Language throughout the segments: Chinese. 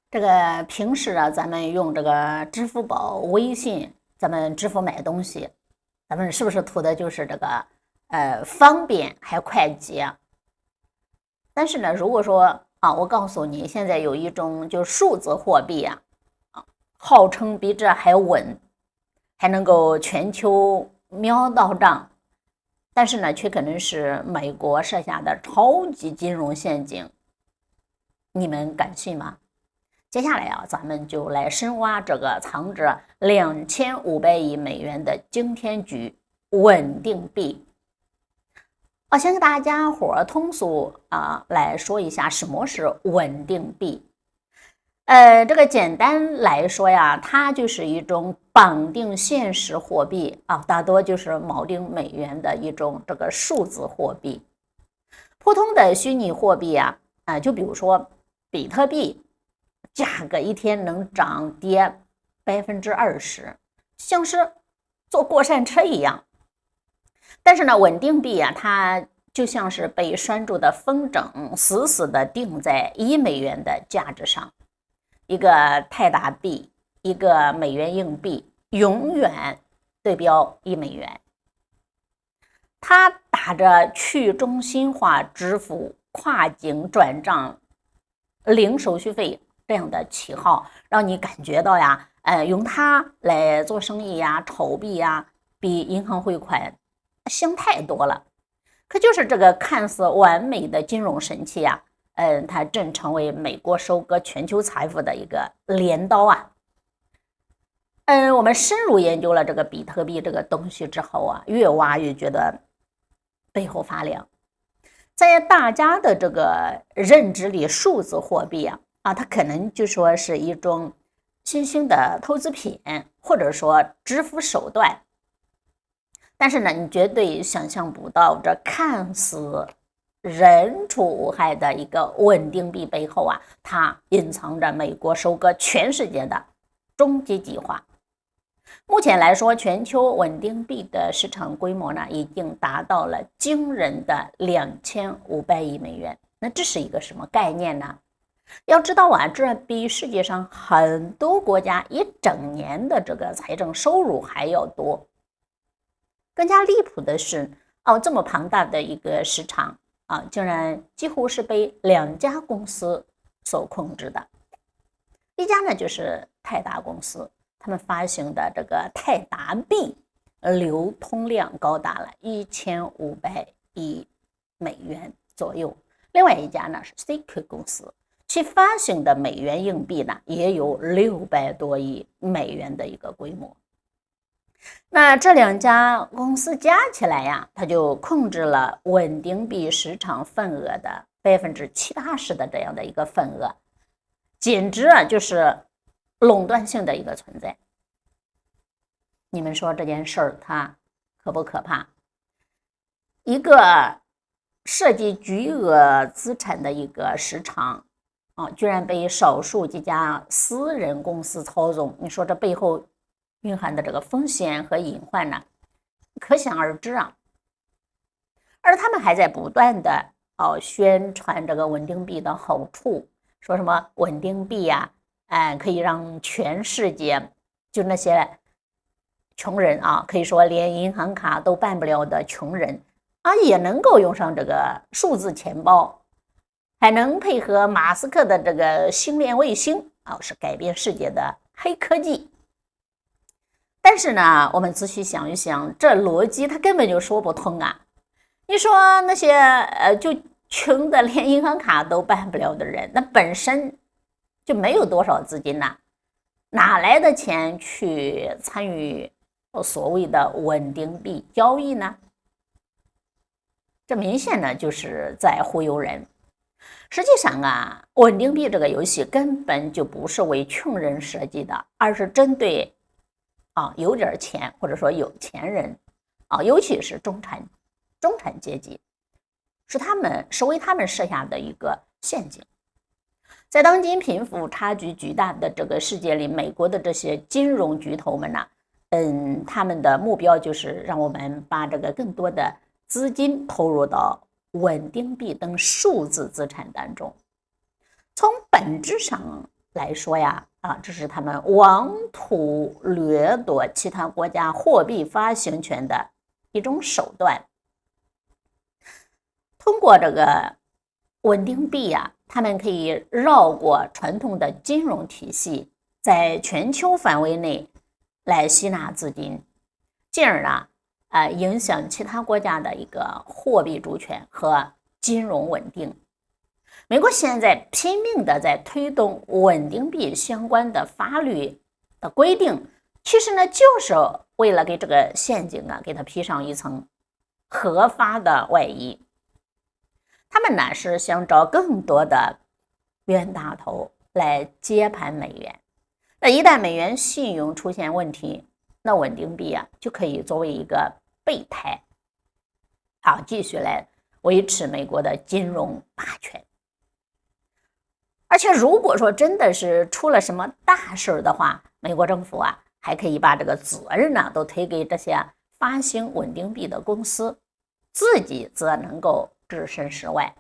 这个平时啊，咱们用这个支付宝、微信，咱们支付买东西，咱们是不是图的就是这个方便还快捷啊？但是呢，如果说啊，我告诉你，现在有一种就数字货币啊，号称比这还稳，还能够全球秒到账，但是呢，却可能是美国设下的超级金融陷阱，你们敢信吗？接下来啊，咱们就来深挖这个藏着2500亿美元的惊天局稳定币。先跟大家伙通俗来说一下什么是稳定币。这个简单来说呀，它就是一种绑定现实货币啊，大多就是锚定美元的一种这个数字货币。普通的虚拟货币就比如说比特币，价格一天能涨跌20%，像是坐过山车一样。但是呢，稳定币它就像是被拴住的风筝，死死的定在1美元的价值上。一个泰达币，一个美元硬币，永远对标1美元。它打着去中心化支付、跨境转账、零手续费这样的旗号，让你感觉到用它来做生意筹币比银行汇款香太多了。可就是这个看似完美的金融神器它正成为美国收割全球财富的一个镰刀我们深入研究了这个比特币这个东西之后越挖越觉得背后发凉。在大家的这个认知里，数字货币它可能就说是一种新兴的投资品，或者说支付手段。但是呢，你绝对想象不到，这看似人畜无害的一个稳定币背后它隐藏着美国收割全世界的终极计划。目前来说，全球稳定币的市场规模呢，已经达到了惊人的2500亿美元。那这是一个什么概念呢？要知道这比世界上很多国家一整年的这个财政收入还要多。更加离谱的是，这么庞大的一个市场竟然几乎是被2家公司所控制的。一家呢就是泰达公司，他们发行的这个泰达币流通量高达了1500亿美元左右。另外一家呢是 CQ 公司，其发行的美元硬币呢也有600多亿美元的一个规模。那这2家公司加起来它就控制了稳定币市场份额的70%-80%的这样的一个份额，简直就是垄断性的一个存在。你们说这件事儿它可不可怕？一个涉及巨额资产的一个市场居然被少数几家私人公司操纵，你说这背后蕴含的这个风险和隐患呢，可想而知而他们还在不断的宣传这个稳定币的好处，说什么稳定币可以让全世界就那些穷人可以说连银行卡都办不了的穷人也能够用上这个数字钱包，还能配合马斯克的这个星链卫星是改变世界的黑科技。但是呢，我们仔细想一想，这逻辑它根本就说不通你说那些就穷的连银行卡都办不了的人，那本身就没有多少资金哪来的钱去参与所谓的稳定币交易呢？这明显呢就是在忽悠人。实际上稳定币这个游戏根本就不是为穷人设计的，而是针对有点钱或者说有钱人尤其是中产阶级，是为他们设下的一个陷阱。在当今贫富差距巨大的这个世界里，美国的这些金融巨头们他们的目标就是让我们把这个更多的资金投入到稳定币等数字资产当中。从本质上来说呀，这是他们妄图掠夺其他国家货币发行权的一种手段。通过这个稳定币呀，他们可以绕过传统的金融体系，在全球范围内来吸纳资金，进而呢，影响其他国家的一个货币主权和金融稳定。美国现在拼命的在推动稳定币相关的法律的规定，其实呢，就是为了给这个陷阱给它披上一层合法的外衣。他们呢是想找更多的冤大头来接盘美元。那一旦美元信用出现问题，那稳定币就可以作为一个备胎，继续来维持美国的金融霸权。而且如果说真的是出了什么大事的话，美国政府还可以把这个责任都推给这些发行稳定币的公司，自己则能够置身事外。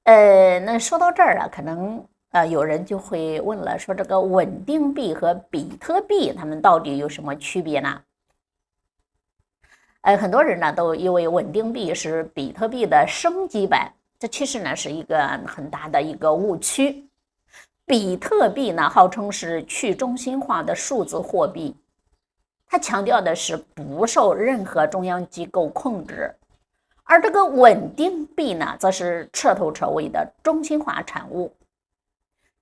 那说到这儿可能有人就会问了，说这个稳定币和比特币它们到底有什么区别呢？很多人呢都以为稳定币是比特币的升级版，这其实呢是一个很大的一个误区。比特币呢号称是去中心化的数字货币，它强调的是不受任何中央机构控制，而这个稳定币呢则是彻头彻尾的中心化产物。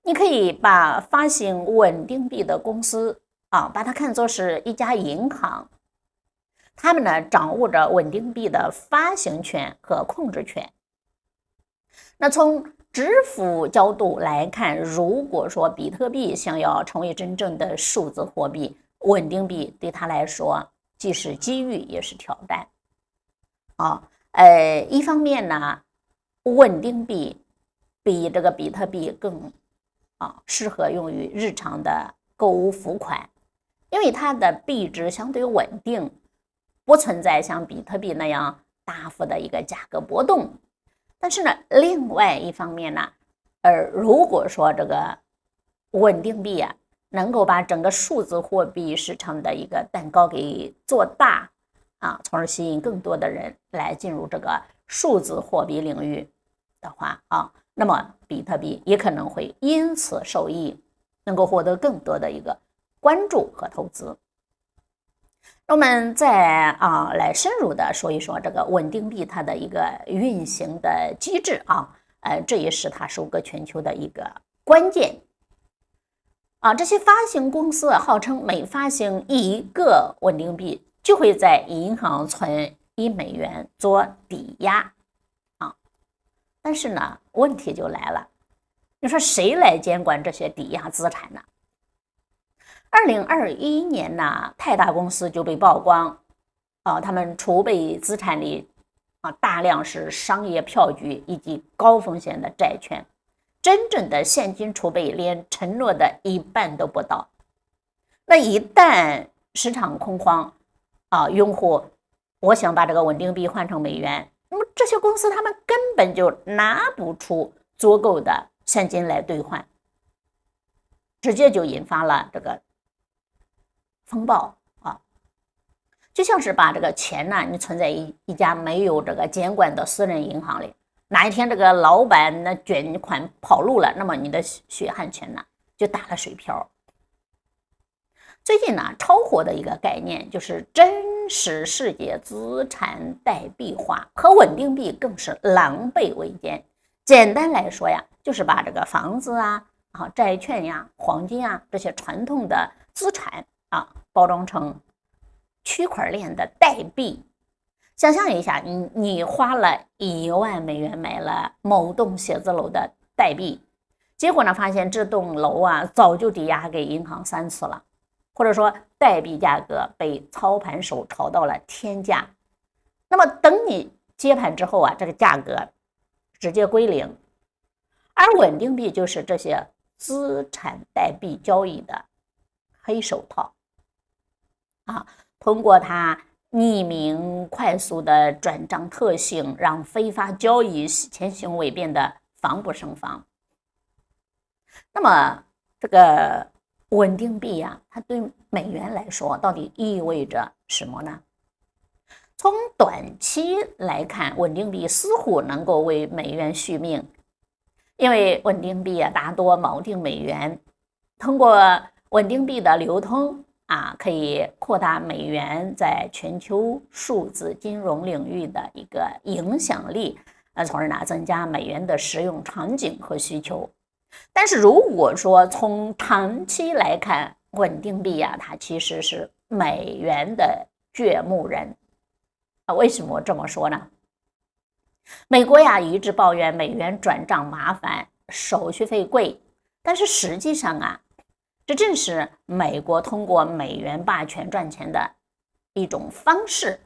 你可以把发行稳定币的公司把它看作是一家银行，他们呢掌握着稳定币的发行权和控制权。那从支付角度来看，如果说比特币想要成为真正的数字货币，稳定币对它来说既是机遇也是挑战。一方面呢，稳定币比这个比特币更适合用于日常的购物付款，因为它的币值相对稳定，不存在像比特币那样大幅的一个价格波动。但是呢，另外一方面呢，如果说这个稳定币能够把整个数字货币市场的一个蛋糕给做大从而吸引更多的人来进入这个数字货币领域的话那么比特币也可能会因此受益，能够获得更多的一个关注和投资。那我们再来深入的说一说这个稳定币它的一个运行的机制这也是它收割全球的一个关键这些发行公司号称每发行一个稳定币就会在银行存$1做抵押但是呢，问题就来了，你说谁来监管这些抵押资产呢？2021年呢，泰达公司就被曝光他们储备资产里大量是商业票据以及高风险的债券，真正的现金储备连承诺的一半都不到。那一旦市场恐慌用户我想把这个稳定币换成美元，那么这些公司他们根本就拿不出足够的现金来兑换，直接就引发了这个风暴就像是把这个钱呢，你存在一家没有这个监管的私人银行里，哪一天这个老板呢卷款跑路了，那么你的血汗钱呢就打了水漂。最近呢，超火的一个概念就是真实世界资产代币化，和稳定币更是狼狈为奸。简单来说就是把这个房子债券黄金这些传统的资产包装成区块链的代币。想象一下，你花了1万美元买了某栋写字楼的代币，结果呢发现这栋楼早就抵押给银行3次了，或者说代币价格被操盘手炒到了天价。那么等你接盘之后这个价格直接归零。而稳定币就是这些资产代币交易的黑手套通过它匿名快速的转账特性，让非法交易洗钱行为变得防不胜防。那么这个稳定币呀，它对美元来说到底意味着什么呢？从短期来看，稳定币似乎能够为美元续命，因为稳定币啊大多锚定美元，通过稳定币的流通可以扩大美元在全球数字金融领域的一个影响力，从而呢增加美元的使用场景和需求。但是如果说从长期来看，稳定币它其实是美元的掘墓人。为什么这么说呢？美国一直抱怨美元转账麻烦，手续费贵，但是实际上这正是美国通过美元霸权赚钱的一种方式。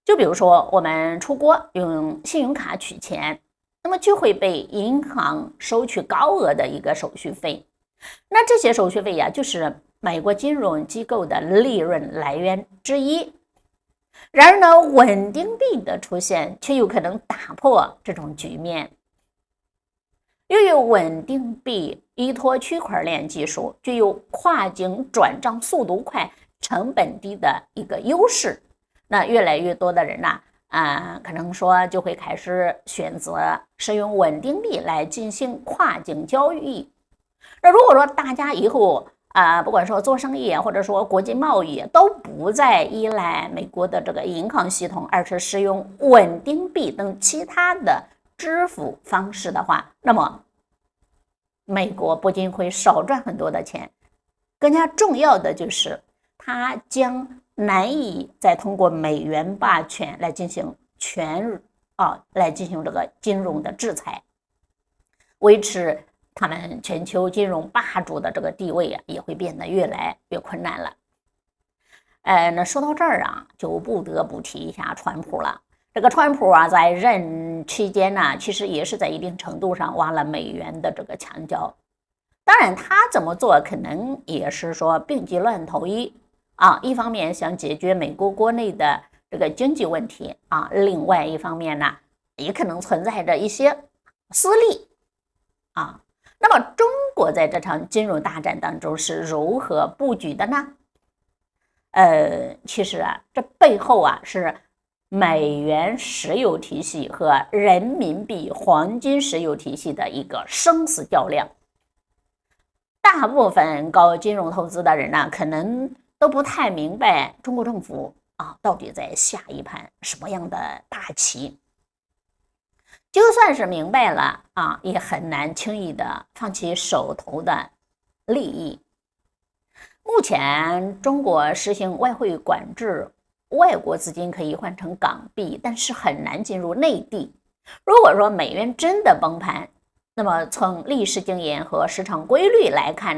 就比如说我们出国用信用卡取钱，那么就会被银行收取高额的一个手续费，那这些手续费就是美国金融机构的利润来源之一。然而呢，稳定币的出现却有可能打破这种局面。由于稳定币依托区块链技术，具有跨境转账速度快、成本低的一个优势，那越来越多的人可能说就会开始选择使用稳定币来进行跨境交易。那如果说大家以后不管说做生意或者说国际贸易都不再依赖美国的这个银行系统，而是使用稳定币等其他的支付方式的话，那么美国不仅会少赚很多的钱，更加重要的就是它将难以再通过美元霸权来进行来进行这个金融的制裁，维持他们全球金融霸主的这个地位也会变得越来越困难了。那说到这儿就不得不提一下川普了。这个川普在任期间其实也是在一定程度上挖了美元的这个墙角。当然，他这么做可能也是说病急乱投医一方面想解决美国国内的这个经济问题另外一方面呢，也可能存在着一些私利那么中国在这场金融大战当中是如何布局的呢？其实这背后是美元石油体系和人民币黄金石油体系的一个生死较量。大部分搞金融投资的人可能都不太明白中国政府到底在下一盘什么样的大棋。就算是明白了也很难轻易的放弃手头的利益。目前中国实行外汇管制，外国资金可以换成港币，但是很难进入内地。如果说美元真的崩盘，那么从历史经验和市场规律来看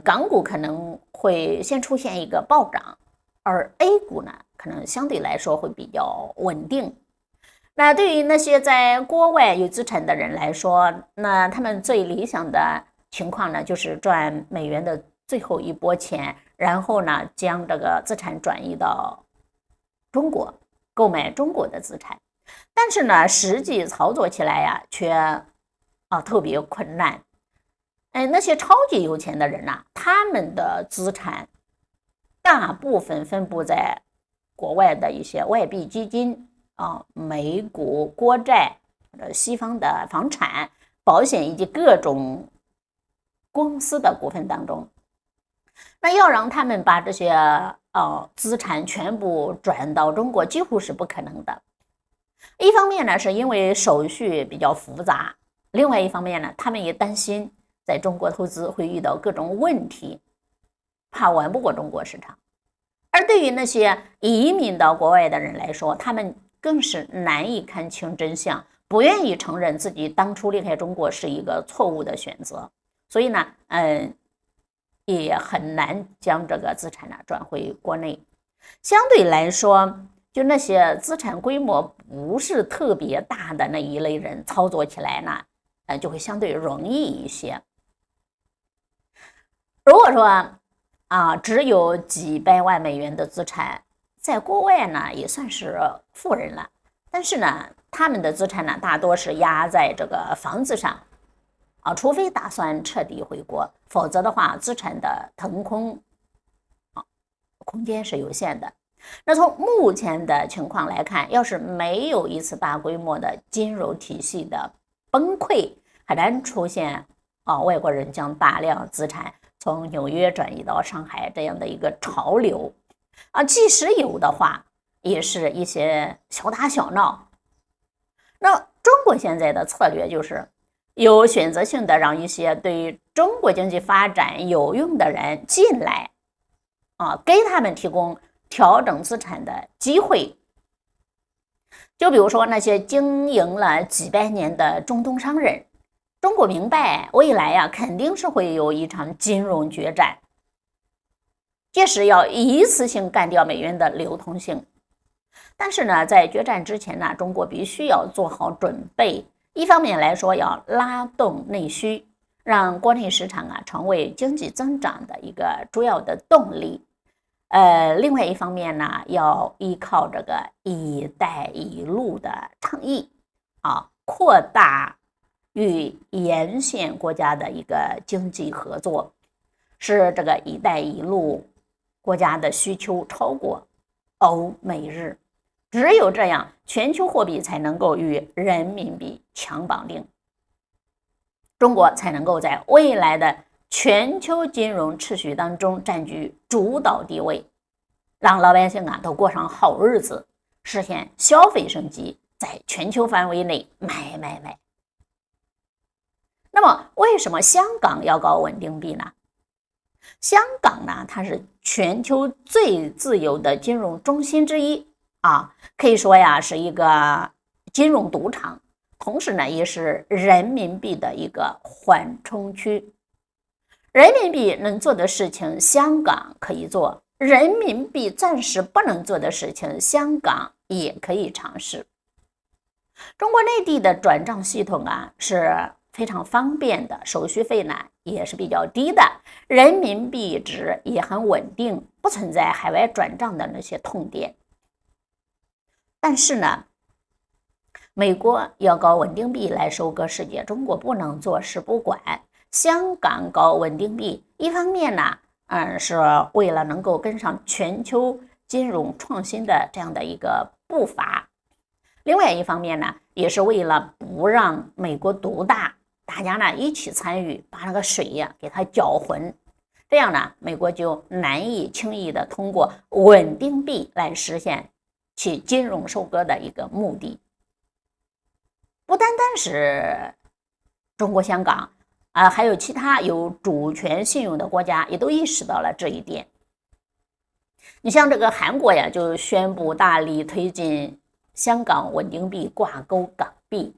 港股可能会先出现一个暴涨，而 A 股呢可能相对来说会比较稳定。那对于那些在国外有资产的人来说，那他们最理想的情况呢，就是赚美元的最后一波钱，然后呢，将这个资产转移到中国，购买中国的资产。但是呢，实际操作起来却特别困难。那些超级有钱的人他们的资产大部分分布在国外的一些外币基金美股、国债、西方的房产、保险以及各种公司的股份当中。那要让他们把这些资产全部转到中国几乎是不可能的。一方面呢，是因为手续比较复杂，另外一方面呢，他们也担心在中国投资会遇到各种问题，怕玩不过中国市场。而对于那些移民到国外的人来说，他们更是难以看清真相，不愿意承认自己当初离开中国是一个错误的选择，所以呢也很难将这个资产转回国内。相对来说，就那些资产规模不是特别大的那一类人，操作起来呢就会相对容易一些。如果说只有几百万美元的资产，在国外呢也算是富人了，但是呢他们的资产大多是压在这个房子上除非打算彻底回国，否则的话，资产的腾空空间是有限的。那从目前的情况来看，要是没有一次大规模的金融体系的崩溃，很难出现外国人将大量资产从纽约转移到上海这样的一个潮流即使有的话，也是一些小打小闹。那中国现在的策略就是有选择性的让一些对中国经济发展有用的人进来给他们提供调整资产的机会。就比如说那些经营了几百年的中东商人，中国明白未来肯定是会有一场金融决战，届时要一次性干掉美元的流通性。但是呢，在决战之前呢，中国必须要做好准备。一方面来说，要拉动内需，让国内市场成为经济增长的一个主要的动力。另外一方面呢，要依靠这个“一带一路”的倡议扩大与沿线国家的一个经济合作，使这个“一带一路”国家的需求超过欧美日。只有这样，全球货币才能够与人民币强绑定，中国才能够在未来的全球金融秩序当中占据主导地位，让老百姓都过上好日子，实现消费升级，在全球范围内买。那么为什么香港要搞稳定币呢？香港呢，它是全球最自由的金融中心之一可以说是一个金融赌场，同时呢，也是人民币的一个缓冲区。人民币能做的事情，香港可以做；人民币暂时不能做的事情，香港也可以尝试。中国内地的转账系统是非常方便的，手续费呢也是比较低的，人民币值也很稳定，不存在海外转账的那些痛点。但是呢，美国要搞稳定币来收割世界，中国不能坐视不管。香港搞稳定币，一方面呢，是为了能够跟上全球金融创新的这样的一个步伐；另外一方面呢，也是为了不让美国独大，大家呢一起参与，把那个水给它搅浑。这样呢，美国就难以轻易的通过稳定币来实现其金融收割的一个目的。不单单是中国香港还有其他有主权信用的国家也都意识到了这一点。你像这个韩国就宣布大力推进香港稳定币挂钩港币。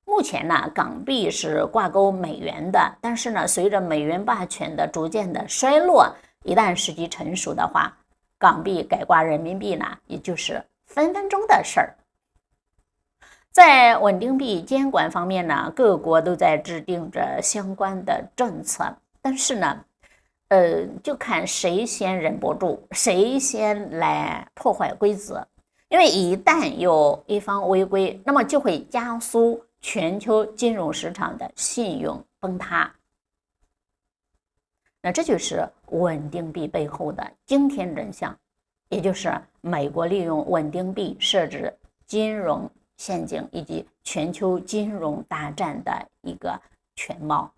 目前呢，港币是挂钩美元的，但是呢，随着美元霸权的逐渐的衰落，一旦时机成熟的话，港币改挂人民币呢，也就是分分钟的事儿。在稳定币监管方面呢，各国都在制定着相关的政策，但是呢，就看谁先忍不住，谁先来破坏规则。因为一旦有一方违规，那么就会加速全球金融市场的信用崩塌。那这就是稳定币背后的惊天真相，也就是美国利用稳定币设置金融陷阱以及全球金融大战的一个全貌。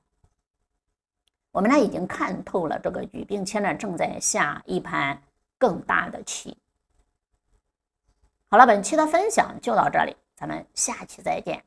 我们呢已经看透了这个局，并且呢正在下一盘更大的棋。好了，本期的分享就到这里，咱们下期再见。